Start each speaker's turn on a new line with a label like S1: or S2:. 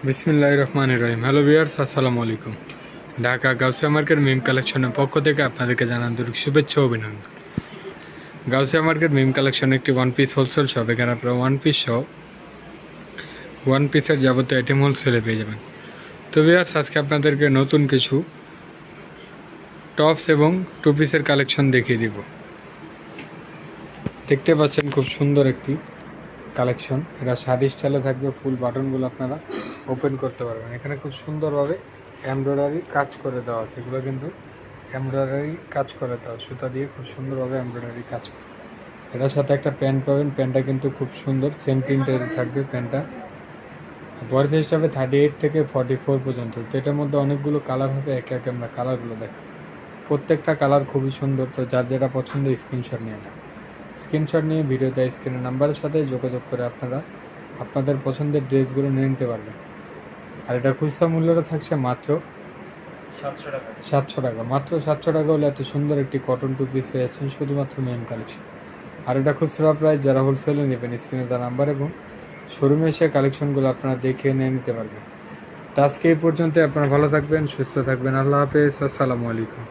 S1: বিসমিল্লাহির রহমানির রহিম। Hello viewers, আসসালামু আলাইকুম। ঢাকা গাউসিয়া মার্কেট মিম কালেকশনের পক্ষ থেকে আপনাদেরকে জানান আন্তরিক শুভেচ্ছা ও অভিনন্দন। গাউসিয়া মার্কেট মিম কালেকশন একটি ওয়ান পিস হোলসেল শপ। এখানে আপনারা ওয়ান পিস সহ ওয়ান পিসের যাবতীয় আইটেম হোলসেলে পেয়ে যাবেন। তো ভিউয়ার্স, আজকে আপনাদেরকে নতুন কিছু টপস এবং টু পিসের কালেকশন দেখিয়ে দিব। দেখতে পাচ্ছেন খুব সুন্দর একটি কালেকশন। এটা শাড়ি স্টাইলে থাকবে, ফুল বাটনগুলো আপনারা ওপেন করতে পারবেন। এখানে খুব সুন্দরভাবে এমব্রয়ডারি কাজ করে দেওয়া আছে। এগুলো কিন্তু এমব্রয়ডারি কাজ করে দেওয়া, সুতা দিয়ে খুব সুন্দরভাবে এমব্রয়ডারি কাজ করে। এটার সাথে একটা প্যান্ট পাবেন। প্যান্টটা কিন্তু খুব সুন্দর সেম প্রিন্টের থাকবে। প্যান্টটা বয়স হিসাবে 38 থেকে 44 পর্যন্ত। তো এটার মধ্যে অনেকগুলো কালার হবে, একে একে আমরা কালারগুলো দেখো। প্রত্যেকটা কালার খুবই সুন্দর। তো যার যেটা পছন্দ স্ক্রিনশট নিয়ে নেন। স্ক্রিনশট নিয়ে ভিডিওতে স্ক্রিনের নাম্বারের সাথে যোগাযোগ করে আপনারা আপনাদের পছন্দের ড্রেসগুলো নিয়ে নিতে পারবেন। আর এটা খুচরা মূল্যটা থাকছে মাত্র 700 টাকা। মাত্র 700 টাকা হলে এত সুন্দর একটি কটন টু পিস পেয়ে যাচ্ছেন শুধুমাত্র মেন কালেকশন। আর এটা খুচরা প্রাইস, যারা হোলসেলে নেবেন স্ক্রিনে তার নাম্বার এবং শোরুমে এসে কালেকশনগুলো আপনারা দেখে নিয়ে নিতে পারবেন। তো আজকে এই পর্যন্ত। আপনারা ভালো থাকবেন, সুস্থ থাকবেন। আল্লাহ হাফেজ, আসসালামু আলাইকুম।